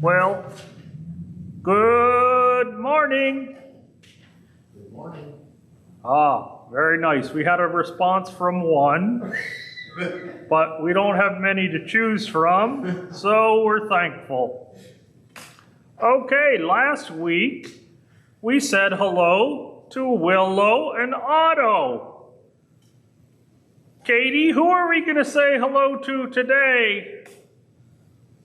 Well, good morning. Good morning. Very nice. We had a response from one, but we don't have many to choose from, so we're thankful. Okay, last week we said hello to Willow and Otto. Katie, who are we going to say hello to today?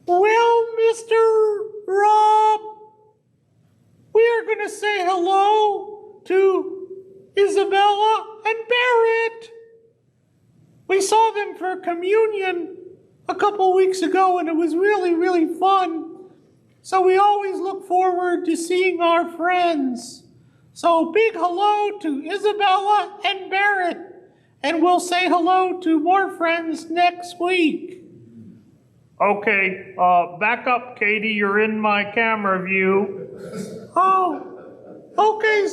Well, Mr. Rob, we are going to say hello to Isabella and Barrett. We saw them for communion a couple weeks ago, and it was really, really fun. So we always look forward to seeing our friends. So big hello to Isabella and Barrett, and we'll say hello to more friends next week. Okay, back up, Katie. You're in my camera view. Oh, okay.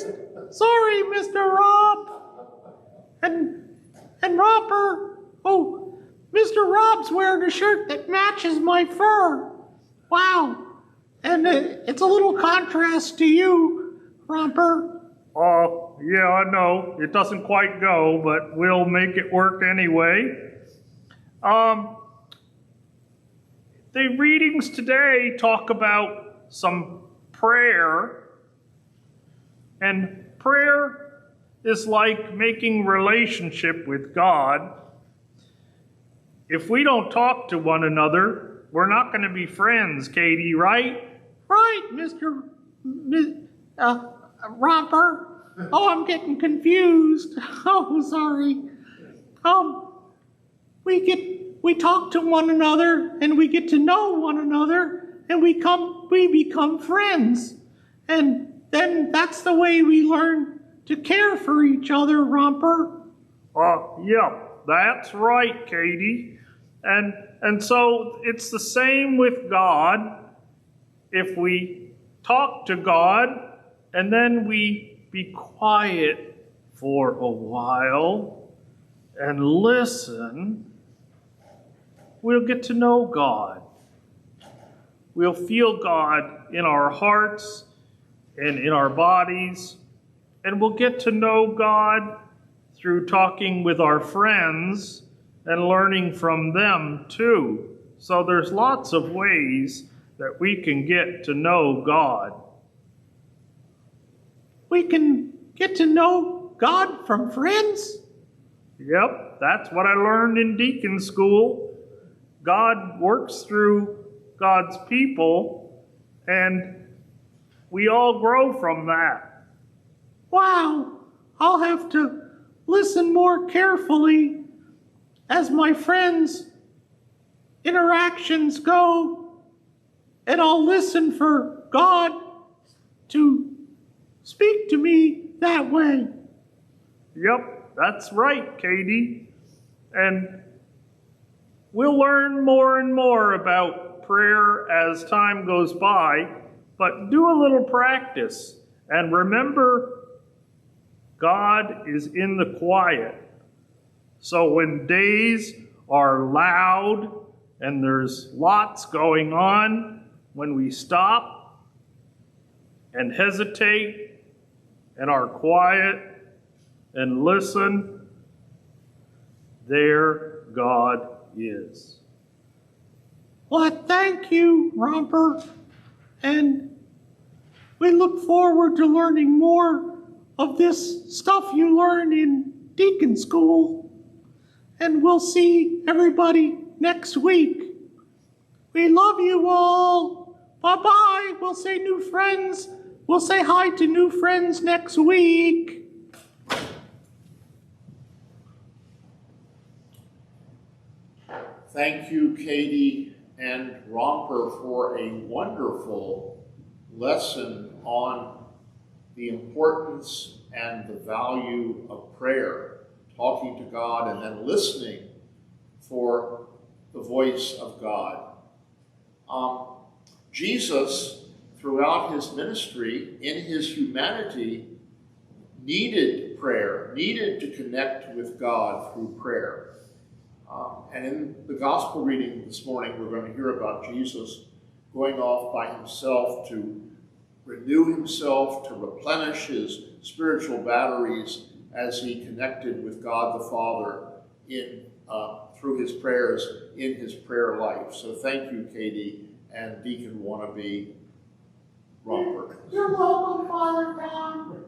Sorry, Mr. Rob. And Romper. Oh, Mr. Rob's wearing a shirt that matches my fur. Wow. And it's a little contrast to you, Romper. Yeah, I know. It doesn't quite go, but we'll make it work anyway. The readings today talk about some prayer. And prayer is like making relationship with God. If we don't talk to one another, we're not going to be friends, Katie, right? Right, Mr. Romper. Oh, I'm getting confused. Oh, sorry. We talk to one another, and we get to know one another, and we become friends. And then that's the way we learn to care for each other, Romper. Yeah, that's right, Katie. And so it's the same with God. If we talk to God and then we be quiet for a while and listen, we'll get to know God. We'll feel God in our hearts and in our bodies, and we'll get to know God through talking with our friends and learning from them too. So there's lots of ways that we can get to know God. We can get to know God from friends? Yep, that's what I learned in deacon school. God works through God's people, and we all grow from that. Wow, I'll have to listen more carefully as my friends' interactions go, and I'll listen for God to speak to me that way. Yep, that's right, Katie. And we'll learn more and more about prayer as time goes by, but do a little practice. And remember, God is in the quiet. So when days are loud and there's lots going on, when we stop and hesitate and are quiet and listen, there God is. Well, thank you, Romper. And we look forward to learning more of this stuff you learned in deacon school. And we'll see everybody next week. We love you all. Bye-bye. We'll say new friends. We'll say hi to new friends next week. Thank you, Katie and Romper, for a wonderful lesson on the importance and the value of prayer, talking to God and then listening for the voice of God. Jesus, throughout his ministry, in his humanity, needed prayer, needed to connect with God through prayer. And in the gospel reading this morning, we're going to hear about Jesus going off by himself to renew himself, to replenish his spiritual batteries as he connected with God the Father through his prayers in his prayer life. So thank you, Katie, and Deacon Wannabe Romper. You're welcome, Father Tom.